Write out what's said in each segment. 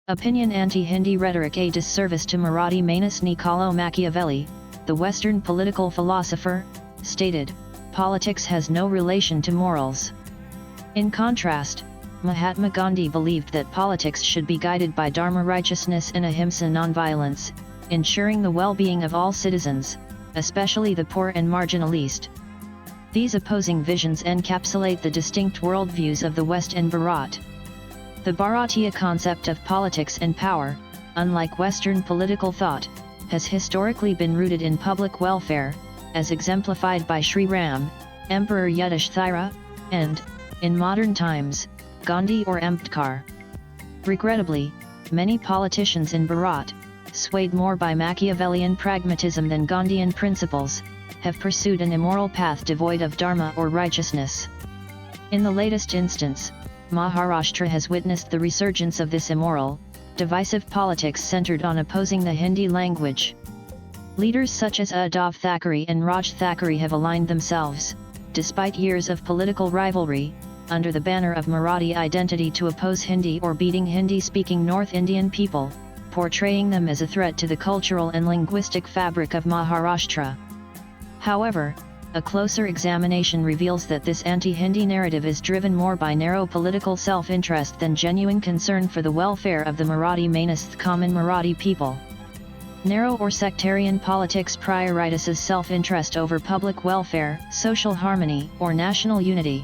Opinion Anti-Hindi Rhetoric, a disservice to Marathi Manus Niccolo Machiavelli, the Western political philosopher, stated, "Politics has no relation to morals." In contrast, Mahatma Gandhi believed that politics should be guided by dharma, righteousness and ahimsa, nonviolence, ensuring the well-being of all citizens, especially the poor and marginalized. These opposing visions encapsulate the distinct worldviews of the West and Bharat. The Bharatiya concept of politics and power, unlike Western political thought, has historically been rooted in public welfare, as exemplified by Sri Ram, Emperor Yudhishthira, and, in modern times, Gandhi or Ambedkar. Regrettably, many politicians in Bharat, swayed more by Machiavellian pragmatism than Gandhian principles, have pursued an immoral path devoid of dharma or righteousness. In the latest instance, Maharashtra has witnessed the resurgence of this immoral, divisive politics centered on opposing the Hindi language. Leaders such as Uddhav Thackeray and Raj Thackeray have aligned themselves, despite years of political rivalry, under the banner of Marathi identity to oppose Hindi or beating Hindi-speaking North Indian people, portraying them as a threat to the cultural and linguistic fabric of Maharashtra. However, a closer examination reveals that this anti-Hindi narrative is driven more by narrow political self-interest than genuine concern for the welfare of the Marathi Manus, common Marathi people. Narrow or sectarian politics prioritizes self-interest over public welfare, social harmony, or national unity.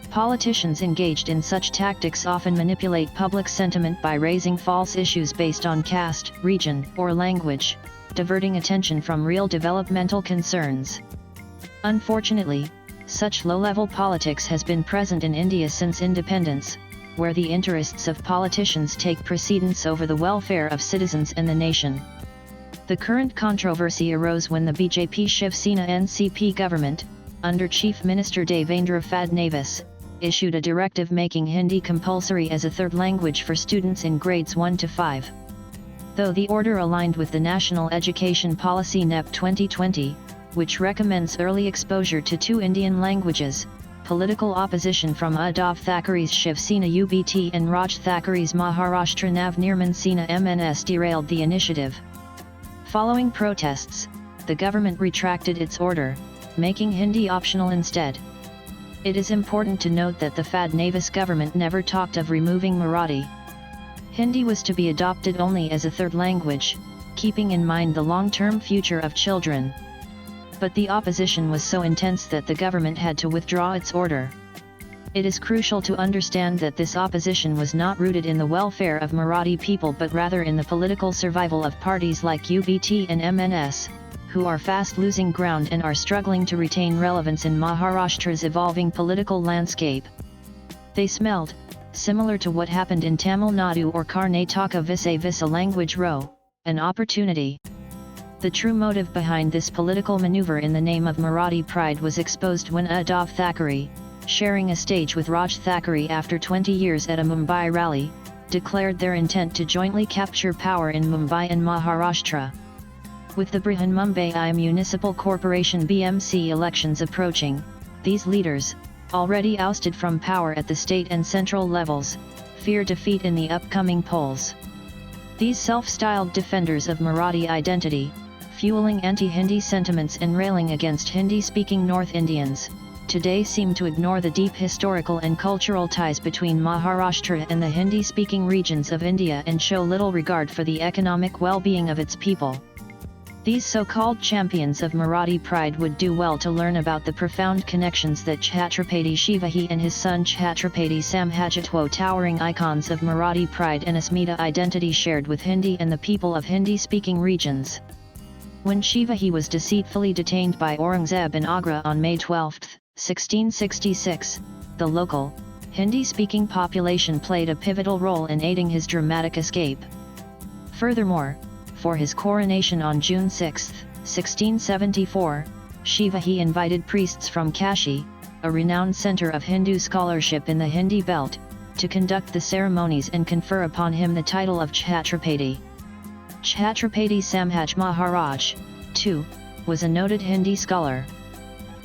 Politicians engaged in such tactics often manipulate public sentiment by raising false issues based on caste, region, or language, diverting attention from real developmental concerns. Unfortunately, such low-level politics has been present in India since independence, where the interests of politicians take precedence over the welfare of citizens and the nation. The current controversy arose when the BJP Shiv Sena NCP government, under Chief Minister Devendra Fadnavis, issued a directive making Hindi compulsory as a third language for students in grades 1 to 5. Though the order aligned with the National Education Policy NEP 2020, which recommends early exposure to 2 Indian languages, political opposition from Uddhav Thackeray's Shiv Sena UBT and Raj Thackeray's Maharashtra Nav Nirman Sena MNS derailed the initiative. Following protests, the government retracted its order, making Hindi optional instead. It is important to note that the Fadnavis government never talked of removing Marathi. Hindi was to be adopted only as a third language, keeping in mind the long-term future of children. But the opposition was so intense that the government had to withdraw its order. It is crucial to understand that this opposition was not rooted in the welfare of Marathi people but rather in the political survival of parties like UBT and MNS, who are fast losing ground and are struggling to retain relevance in Maharashtra's evolving political landscape. They smelled, similar to what happened in Tamil Nadu or Karnataka vis-a-vis a language row, an opportunity. The true motive behind this political maneuver in the name of Marathi pride was exposed when Uddhav Thackeray, sharing a stage with Raj Thackeray after 20 years at a Mumbai rally, declared their intent to jointly capture power in Mumbai and Maharashtra. With the Brihan Mumbai Municipal Corporation BMC elections approaching, these leaders, already ousted from power at the state and central levels, fear defeat in the upcoming polls. These self-styled defenders of Marathi identity, fueling anti-Hindi sentiments and railing against Hindi-speaking North Indians, today seem to ignore the deep historical and cultural ties between Maharashtra and the Hindi-speaking regions of India and show little regard for the economic well-being of its people. These so-called champions of Marathi pride would do well to learn about the profound connections that Chhatrapati Shivaji and his son Chhatrapati Samhajitwo, towering icons of Marathi pride and Asmita identity, shared with Hindi and the people of Hindi-speaking regions. When Shivaji was deceitfully detained by Aurangzeb in Agra on May 12, 1666, the local, Hindi-speaking population played a pivotal role in aiding his dramatic escape. Furthermore, for his coronation on June 6, 1674, Shivaji invited priests from Kashi, a renowned center of Hindu scholarship in the Hindi belt, to conduct the ceremonies and confer upon him the title of Chhatrapati. Chhatrapati Samhaj Maharaj, too, was a noted Hindi scholar.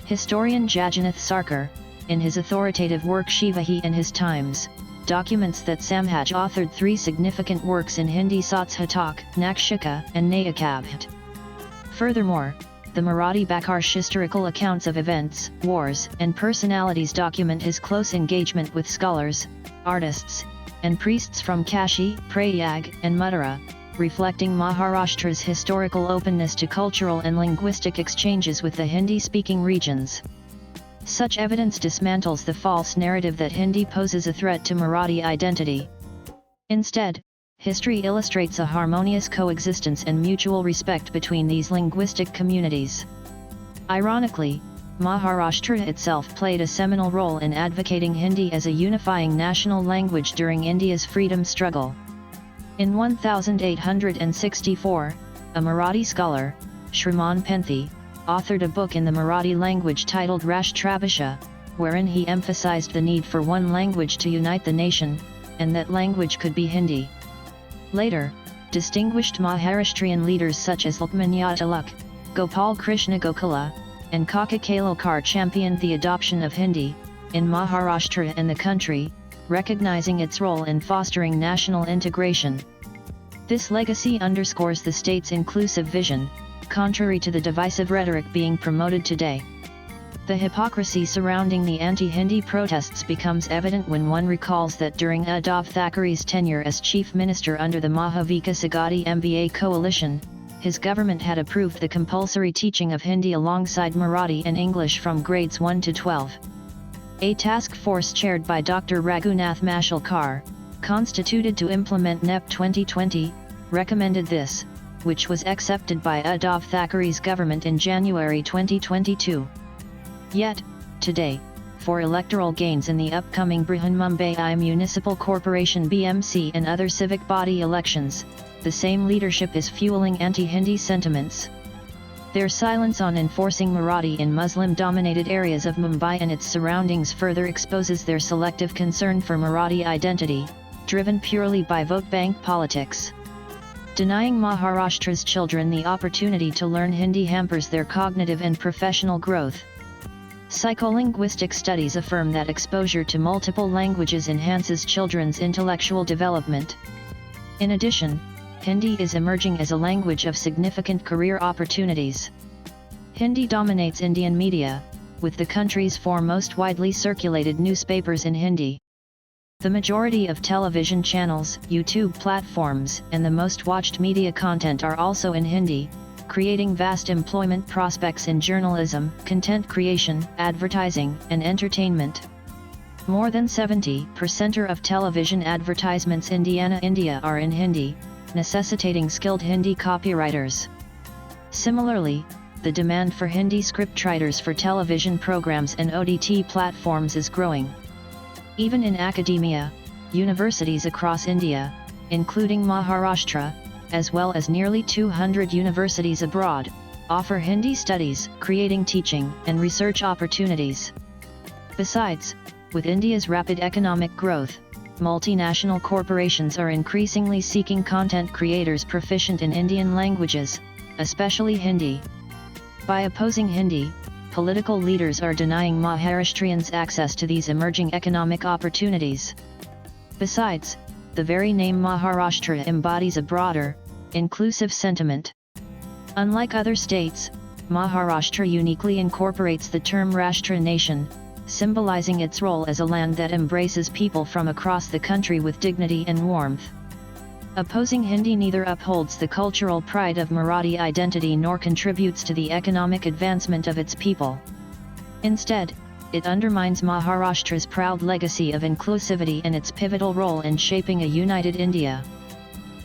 Historian Jagannath Sarkar, in his authoritative work Shivaji and His Times, documents that Samhaj authored 3 significant works in Hindi: Satsatak, Nakshika, and Nayakabhat. Furthermore, the Marathi Bakarsh historical accounts of events, wars, and personalities document his close engagement with scholars, artists, and priests from Kashi, Prayag, and Mathura, reflecting Maharashtra's historical openness to cultural and linguistic exchanges with the Hindi-speaking regions. Such evidence dismantles the false narrative that Hindi poses a threat to Marathi identity. Instead, history illustrates a harmonious coexistence and mutual respect between these linguistic communities. Ironically, Maharashtra itself played a seminal role in advocating Hindi as a unifying national language during India's freedom struggle. In 1864, a Marathi scholar, Shriman Penthi, authored a book in the Marathi language titled Rashtrabhasha, wherein he emphasized the need for one language to unite the nation, and that language could be Hindi. Later, distinguished Maharashtrian leaders such as Lokmanya Tilak, Gopal Krishna Gokula, and Kaka Kalokar championed the adoption of Hindi in Maharashtra and the country, recognizing its role in fostering national integration. This legacy underscores the state's inclusive vision, contrary to the divisive rhetoric being promoted today. The hypocrisy surrounding the anti-Hindi protests becomes evident when one recalls that during Uddhav Thackeray's tenure as chief minister under the Mahavikas Aghadi MVA coalition, his government had approved the compulsory teaching of Hindi alongside Marathi and English from grades 1 to 12. A task force chaired by Dr. Raghunath Mashalkar, constituted to implement NEP 2020, recommended this, which was accepted by Uddhav Thackeray's government in January 2022. Yet, today, for electoral gains in the upcoming Brihanmumbai Municipal Corporation BMC and other civic body elections, the same leadership is fueling anti-Hindi sentiments. Their silence on enforcing Marathi in Muslim-dominated areas of Mumbai and its surroundings further exposes their selective concern for Marathi identity, driven purely by vote bank politics. Denying Maharashtra's children the opportunity to learn Hindi hampers their cognitive and professional growth. Psycholinguistic studies affirm that exposure to multiple languages enhances children's intellectual development. In addition, Hindi is emerging as a language of significant career opportunities. Hindi dominates Indian media, with the country's 4 most widely circulated newspapers in Hindi. The majority of television channels, YouTube platforms, and the most watched media content are also in Hindi, creating vast employment prospects in journalism, content creation, advertising, and entertainment. More than 70% of television advertisements in India are in Hindi, necessitating skilled Hindi copywriters. Similarly, the demand for Hindi scriptwriters for television programs and OTT platforms is growing. Even in academia, universities across India, including Maharashtra, as well as nearly 200 universities abroad, offer Hindi studies, creating teaching and research opportunities. Besides, with India's rapid economic growth, multinational corporations are increasingly seeking content creators proficient in Indian languages, especially Hindi. By opposing Hindi, political leaders are denying Maharashtrians access to these emerging economic opportunities. Besides, the very name Maharashtra embodies a broader, inclusive sentiment. Unlike other states, Maharashtra uniquely incorporates the term Rashtra nation, symbolizing its role as a land that embraces people from across the country with dignity and warmth. Opposing Hindi neither upholds the cultural pride of Marathi identity nor contributes to the economic advancement of its people. Instead, it undermines Maharashtra's proud legacy of inclusivity and its pivotal role in shaping a united India.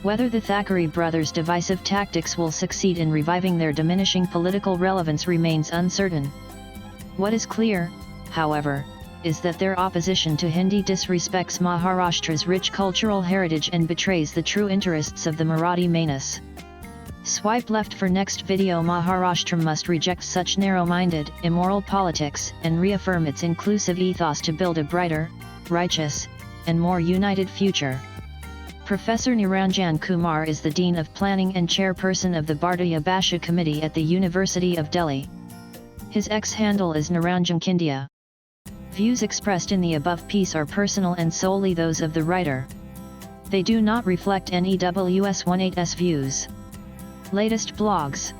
Whether the Thackeray brothers' divisive tactics will succeed in reviving their diminishing political relevance remains uncertain. What is clear, however, is that their opposition to Hindi disrespects Maharashtra's rich cultural heritage and betrays the true interests of the Marathi Manus. Swipe left for next video. Maharashtra must reject such narrow-minded, immoral politics and reaffirm its inclusive ethos to build a brighter, righteous, and more united future. Professor Niranjan Kumar is the Dean of Planning and Chairperson of the Bharatiya Bhasha Committee at the University of Delhi. His X handle is Niranjan Kindia. Views expressed in the above piece are personal and solely those of the writer. They do not reflect NEWS18's views. Latest blogs.